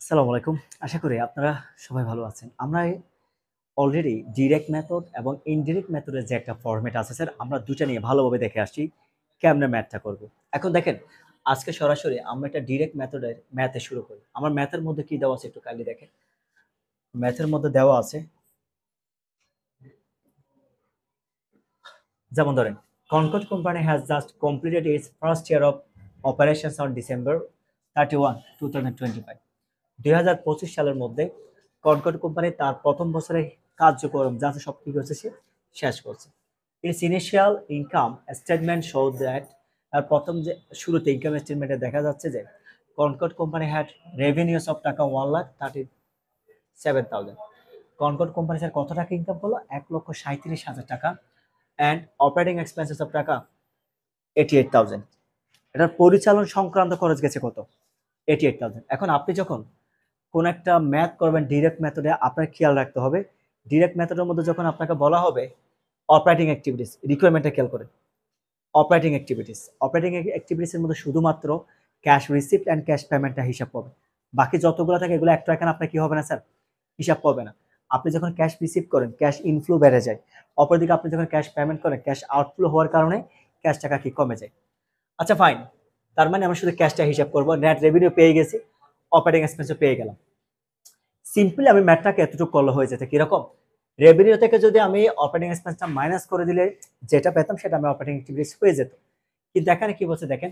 আসসালামু আলাইকুম। আশা করি আপনারা সবাই ভালো আছেন। আমরা অলরেডি ডিরেক্ট মেথড এবং ইনডিরেক্ট মেথডের যে একটা ফরম্যাট আছে স্যার, আমরা ২ টা নিয়ে ভালোভাবে দেখে আসছি কেমনে ম্যাথটা করব। এখন দেখেন, আজকে সরাসরি আমরা একটা ডিরেক্ট মেথডের ম্যাথে শুরু করি। আমার ম্যাথের মধ্যে কি দেওয়া আছে একটু কাইন্ডলি দেখেন। ম্যাথের মধ্যে দেওয়া আছে, যেমন ধরেন, Concord company has just completed its first year of operations on December 31, 2025। 2025 সালের মধ্যে কনকর্ড কোম্পানি তার প্রথম বছরে কার্যক্রম যা আছে সব কি করেছে সে শেষ করছে। It's initial income statement show that, আর প্রথম যে শুরুতে ইনকাম স্টেটমেন্টে দেখা যাচ্ছে যে Concord company had revenues of taka 1,37,000। Concord company sir কত টাকা ইনকাম করলো? 1,37,000 টাকা। অ্যান্ড অপারেটিং এক্সপেন্সেস অফ টাকা 88,000। এটার পরিচালন সংক্রান্ত খরচ গেছে কত? 88,000। এখন আপনি যখন কোন একটা ম্যাথ করবেন ডিরেক্ট মেথডে, আপনার খেয়াল রাখতে হবে ডিরেক্ট মেথডের মধ্যে যখন আপনাকে বলা হবে অপারেটিং অ্যাক্টিভিটিস, রিকোয়ারমেন্টটা খেয়াল করেন। অপারেটিং অ্যাক্টিভিটিসের মধ্যে শুধুমাত্র ক্যাশ রিসিপ্ট অ্যান্ড ক্যাশ পেমেন্টটা হিসাব পাবে। বাকি যতগুলো থাকে এগুলো একটা এখানে আপনার কি হবে না স্যার? হিসাব পাবে না। আপনি যখন ক্যাশ রিসিভ করেন ক্যাশ ইনফ্লো বেড়ে যায়, অপরদিকে আপনি যখন ক্যাশ পেমেন্ট করেন ক্যাশ আউটফ্লো হওয়ার কারণে ক্যাশ টাকা কি কমে যায়। আচ্ছা ফাইন, তার মানে আমরা শুধু ক্যাশটা হিসাব করবো, নেট রেভিনিউ পেয়ে গেছি, অপারেটিং এক্সপেন্সও পেয়ে গেলাম। সিম্পলি আমি ম্যাথটাকে এতটুকু করলে হয়ে যেত কিরকম, রেভিনিউ থেকে যদি আমি অপারেটিং এক্সপেন্সটা মাইনাস করে দিলে যেটা পেতাম সেটা আমি অপারেটিং অ্যাক্টিভিটিস হয়ে যেত। কিন্তু এখানে কি বলছে দেখেন,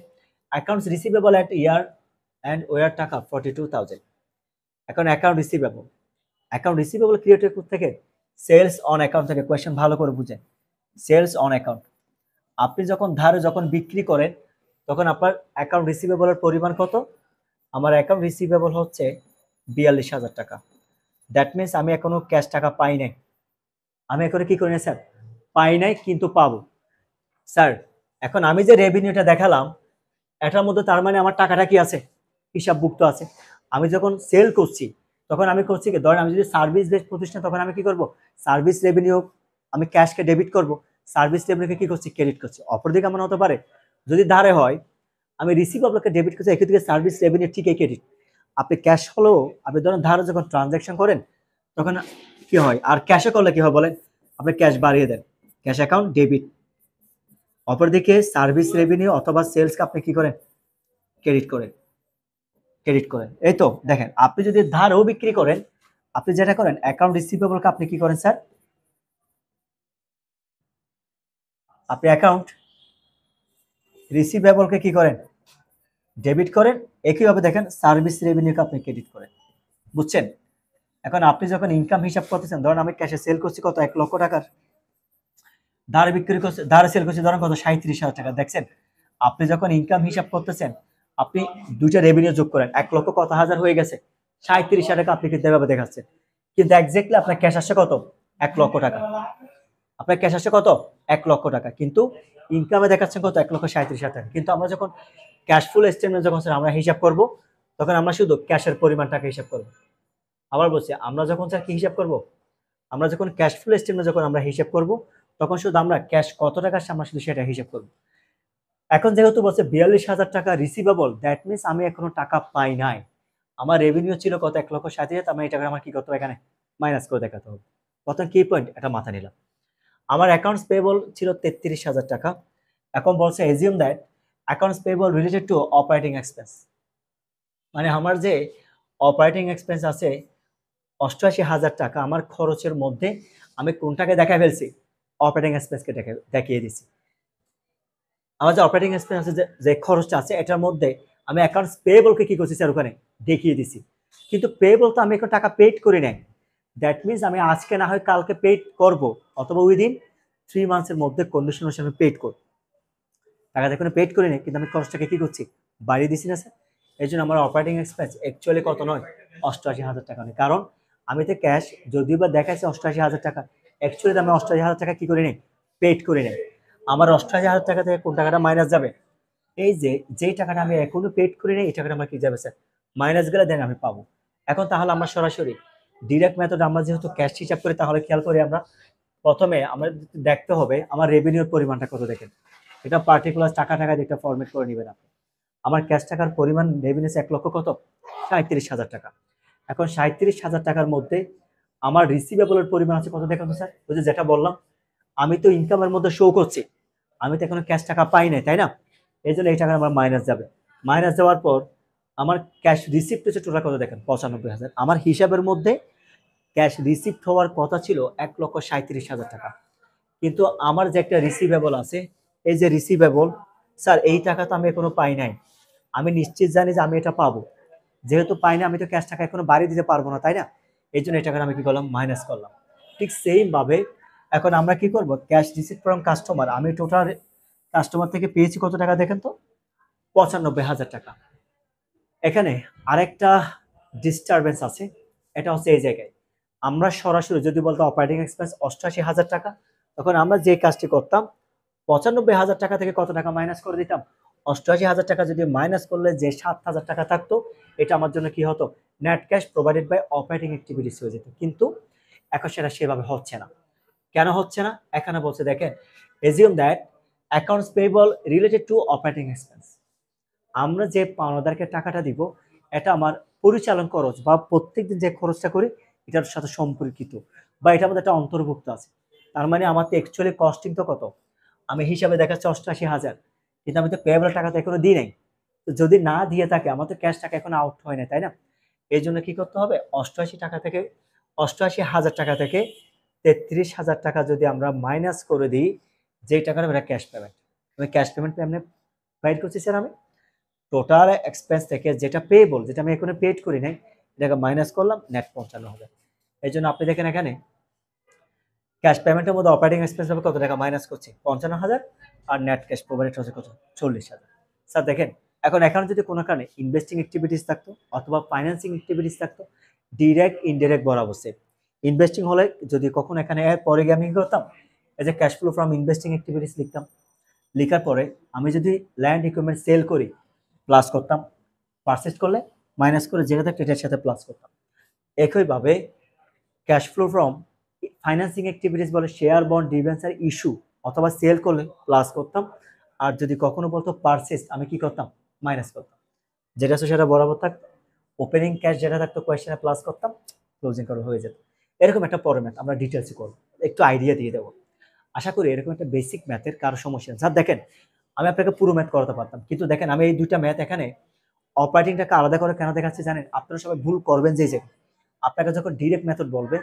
accounts receivable at year end were টাকা 42,000। এখন অ্যাকাউন্ট রিসিভেবল ক্রিয়েটেড থেকে সেলস অন অ্যাকাউন্ট থেকে, কোয়েশ্চেন ভালো করে বুঝেন। সেলস অন অ্যাকাউন্ট, আপনি যখন ধারে যখন বিক্রি করেন তখন আপনার অ্যাকাউন্ট রিসিভেবলের পরিমাণ কত? আমার অ্যাকাউন্ট রিসিভেবল হচ্ছে 42,000 টাকা। দ্যাট মিনস আমি এখনো ক্যাশ টাকা পাই নাই। আমি এখনো কি করি না স্যার? পাই নাই, কিন্তু পাবো। স্যার, এখন আমি যে রেভিনিউটা দেখালাম এটার মধ্যে তার মানে আমার টাকাটা কি আছে? হিসাবভুক্ত আছে। আমি যখন সেল করছি তখন আমি করছি কি, ধরেন আমি যদি সার্ভিস বেসড প্রতিষ্ঠান তখন আমি কি করব? সার্ভিস রেভিনিউ আমি ক্যাশকে ডেবিট করব, সার্ভিস রেভিনিউকে কি করছি? ক্রেডিট করছি। অপরদিকে এমন হতে পারে যদি ধারে হয় আমি রিসিভেবলকে ডেবিট করছি, একদিকে সার্ভিস রেভিনিউ ঠিকই ক্রেডিট। আপনি ক্যাশ হলেও আপনি ধরেন ধারে যখন ট্রানজ্যাকশন করেন তখন কি হয়, আর ক্যাশে করলে কি হয় বলেন? আপনি ক্যাশ বাড়িয়ে দেন, ক্যাশ অ্যাকাউন্ট ডেবিট। অপরদিকে সার্ভিস রেভিনিউ অথবা সেলসকে আপনি কি করেন? ক্রেডিট করেন, ক্রেডিট করেন। এই তো দেখেন, আপনি যদি ধারও বিক্রি করেন, আপনি যেটা করেন অ্যাকাউন্ট রিসিভেবলকে আপনি কি করেন স্যার? আপনি অ্যাকাউন্ট রিসিভেবলকে কি করেন? ডেবিট করেন। একইভাবে দেখেন সার্ভিস রেভিনিউকে আপনি ক্রেডিট করেন। বুঝছেন? এখন আপনি যখন ইনকাম হিসাব করতেছেন, ধরেন আমি ক্যাশে সেল করছি কত? 1,00,000 টাকার। ধারে বিক্রি করছে, ধারে সেল করছি ধরেন কত? 37,000 টাকা। দেখছেন, আপনি যখন ইনকাম হিসাব করতেছেন আপনি দুইটা রেভিনিউ যোগ করেন, 1,00,000 কত হাজার হয়ে গেছে? 37,000 টাকা আপনি কিন্তু এভাবে দেখাচ্ছেন। কিন্তু এক্স্যাক্টলি আপনার ক্যাশ আসছে কত? 1,00,000 টাকা। আপনার ক্যাশ আসছে কত? 1,00,000 টাকা। কিন্তু ইনকামে দেখাচ্ছেন কত? 1,37,000 টাকা। কিন্তু আমরা যখন ক্যাশ ফ্লো স্টেটমেন্ট যখন স্যার আমরা হিসাব করব তখন আমরা শুধু ক্যাশের পরিমাণটাকে হিসাব করব। আবার বলছি, আমরা যখন স্যার কি হিসাব করব? আমরা যখন ক্যাশ ফ্লো স্টেটমেন্ট যখন আমরা হিসাব করব তখন শুধু আমরা ক্যাশ কত টাকা আসছে আমরা শুধু সেটা হিসাব করব। এখন যেহেতু বলছে 42,000 টাকা রিসিভেবল, দ্যাট মিনস আমি এখনো টাকা পাই নাই। আমার রেভিনিউ ছিল কত? 1,60,000। আমি এই টাকা আমার কি করতে হবে? এখানে মাইনাস করে দেখাতে হবে। প্রথম কি পয়েন্ট এটা মাথা নিলাম। আমার অ্যাকাউন্টস পেয়েবল ছিল 33,000 টাকা। এখন বলছে assume that accounts payable related to operating expense, মানে আমার যে অপারেটিং এক্সপেন্স আছে 88,000 টাকা, আমার খরচের মধ্যে আমি কোনটাকে দেখা ফেলছি? অপারেটিং এক্সপেন্সকে দেখিয়ে দিছি। আমার যে অপারেটিং এক্সপেন্স আছে, যে খরচটা আছে এটার মধ্যে আমি অ্যাকাউন্টস পেয়েবলকে কি করছি স্যার? ওখানে দেখিয়ে দিছি। কিন্তু পেয়েবল তো আমি এখন টাকা পেড করি নাই। দ্যাট মিনস আমি আজকে না হয় কালকে পেড করব, অথবা উইদিন 3 মান্থসের মধ্যে কন্ডিশন অনুসারে আমি পেড করব। টাকা এখনো পেড করি নাই, কিন্তু আমি খরচটাকে কি করছি? বাড়িয়ে দিছি না স্যার? এই জন্য আমার অপারেটিং এক্সপেন্স অ্যাকচুয়ালি কত নয়? 88,000 টাকা নয়। কারণ আমি তো ক্যাশ যদিও বা দেখাচ্ছি 88,000 টাকা, অ্যাকচুয়ালি আমি 88,000 টাকা কি করি নাই? পেড করি নাই। আমার 88,000 টাকা থেকে কোন টাকাটা মাইনাস যাবে? এই যে যেই টাকাটা আমি এখনো পেড করি নাই এই টাকাটা আমার কি যাবে স্যার? মাইনাস গেলে দেন আমি পাবো। এখন তাহলে আমরা সরাসরি ডিরেক্ট মেথড আমরা যেহেতু ক্যাশ হিসাব করি, তাহলে খেয়াল করি আমরা প্রথমে আমরা দেখতে হবে আমার রেভিনিউর পরিমাণটা কত। দেখেন, এটা পার্টিকুলার টাকা টাকা দিয়ে একটা ফরম্যাট করে নেবেন আপনি। আমার ক্যাশ টাকার পরিমাণ রেভিনিউ 1,00,000 কত? 37,000 টাকা। এখন 37,000 টাকার মধ্যে আমার রিসিভেবলের পরিমাণ আছে কত দেখেন তো স্যার? ওই যে যেটা বললাম, আমি তো ইনকামের মধ্যে শো করছি, আমি তো এখনো ক্যাশ টাকা পাই নাই, তাই না? এই জন্য এই টাকা আমার মাইনাস যাবে। মাইনাস যাওয়ার পর আমার ক্যাশ রিসিপ্ট হচ্ছে টোটাল কত দেখেন, 95,000। আমার হিসাবের মধ্যে ক্যাশ রিসিপ্ট হওয়ার কথা ছিল 1,37,000 টাকা, কিন্তু আমার যে একটা রিসিভেবল আছে, এই যে রিসিভেবল, স্যার এই টাকা তো আমি এখনো পাই নাই। আমি নিশ্চিত জানি যে আমি এটা পাবো, যেহেতু পাই না আমি তো ক্যাশ টাকা এখনো বাড়িয়ে দিতে পারবো না, তাই না? এই জন্য এই টাকাটা আমি কি করলাম, মাইনাস করলাম। ঠিক সেম ভাবে এখন আমরা কি করব, ক্যাশ রিসিভ ফ্রম কাস্টমার, আমি টোটাল কাস্টমার থেকে পেয়েছি কত টাকা দেখেন তো, 95,000 টাকা। এখানে আরেকটা ডিস্টারবেন্স আছে, এটা হচ্ছে এই জায়গায় আমরা সরাসরি যদি বলতো অপারেটিং এক্সপেন্স 88,000 টাকা, তখন আমরা যে কাজটি করতাম 95,000 টাকা থেকে কত টাকা মাইনাস করে দিতাম, 88,000 টাকা যদি মাইনাস করলে যে 7,000 টাকা থাকতো, এটা আমার জন্য কি হতো, net cash provided by operating activities হয়ে যেত। কিন্তু এখন সেটা সেভাবে হচ্ছে না। কেন হচ্ছে না? এখানে বলছে দেখেন, assume that accounts payable related to operating expense, আমরা যে পাওনাদারকে টাকাটা দিব এটা আমার পরিচালন খরচ বা প্রত্যেকদিন যে খরচটা করি এটার সাথে সম্পর্কিত, বা এটার মধ্যে একটা অন্তর্ভুক্ত আছে। তার মানে আমার তো অ্যাকচুয়ালি কস্টিং তো কত, আমি হিসাবে দেখাচ্ছি 88,000, কিন্তু আমি তো পেয়েবল টাকা তো এখনো দিই নাই। তো যদি না দিয়ে থাকে আমার তো ক্যাশ টাকা এখন আউট হয় না, তাই না? এই জন্য কি করতে হবে, 88,000 টাকা থেকে 33,000 টাকা যদি আমরা মাইনাস করে দিই, যে টাকাটা আমরা ক্যাশ পেমেন্ট, আমি ক্যাশ পেমেন্ট এমনি বাইর করছি স্যার, আমি টোটাল এক্সপেন্স থেকে যেটা পেয়েবল, যেটা আমি এখনো পেড করি নাই, এটাকে মাইনাস করলাম, নেট 55,000। এই জন্য আপনি দেখেন এখানে ক্যাশ পেমেন্টের মধ্যে অপারেটিং এক্সপেন্স হবে কত টাকা মাইনাস করছি, 55,000, আর নেট ক্যাশ প্রোভাইডেড হচ্ছে কত, 40,000। স্যার দেখেন, এখন এখানে যদি কোনো কারণে ইনভেস্টিং অ্যাক্টিভিটিস থাকতো অথবা ফাইন্যান্সিং অ্যাক্টিভিটিস থাকতো, ডিরেক্ট ইনডিরেক্ট বরাবর সেম। ইনভেস্টিং হলে যদি কখন এখানে এর পরে গিয়ে আমি কি করতাম, এই যে cash flow from investing activities লিখতাম, লেখার পরে আমি যদি ল্যান্ড ইকুইপমেন্ট সেল করি প্লাস করতাম, পারচেজ করলে মাইনাস করে যেটা থাকতো এটার সাথে প্লাস করতাম। একইভাবে cash flow from financing activities বলে শেয়ার, বন্ড, ডিবেঞ্চার ইস্যু অথবা সেল করলে প্লাস করতাম, আর যদি কখনো বলতো পারচেজ, আমি কি করতাম, মাইনাস করতাম। যেটা আছে সেটা বরাবর থাকতো, ওপেনিং ক্যাশ যেটা থাকতো কোয়েশ্চেনে প্লাস করতাম, ক্লোজিং করা হয়ে যেত। এরকম একটা পরে ম্যাথ আমরা ডিটেলসে করবো, একটু আইডিয়া দিয়ে দেবো। আশা করি এরকম একটা বেসিক ম্যাথের কারো সমস্যা নেই। স্যার দেখেন, আমি আপনাকে পুরো ম্যাথ করাতে পারতাম, কিন্তু দেখেন আমি এই দুইটা ম্যাথ এখানে অপারেটিংটাকে আলাদা করে কেন দেখাচ্ছি জানেন? আপনারা সবাই ভুল করবেন যে যে আপনাকে যখন ডিরেক্ট মেথড বলবে,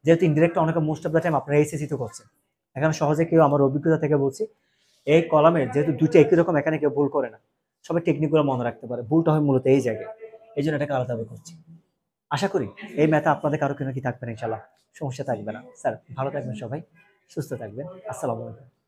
যেহেতু ইনডিরেক্ট অনেকে মোস্ট অফ দ্য টাইম আপনারা এসএসসি তো করছেন, এখানে সহজে কেউ, আমার অভিজ্ঞতা থেকে বলছি, এই কলামে যেহেতু দুইটা একই রকম, এখানে কেউ ভুল করে না, সবাই টেকনিকগুলো মনে রাখতে পারে, ভুলটা হয় মূলত এই জায়গায়। এই জন্য এটাকে আলাদাভাবে করছি। আশা করি এই ম্যাথে আপনাদের কারো কেন কি থাকবে না, ইনশাল্লাহ সমস্যা থাকবে না। স্যার ভালো থাকবেন সবাই, সুস্থ থাকবেন, আসসালামু আলাইকুম।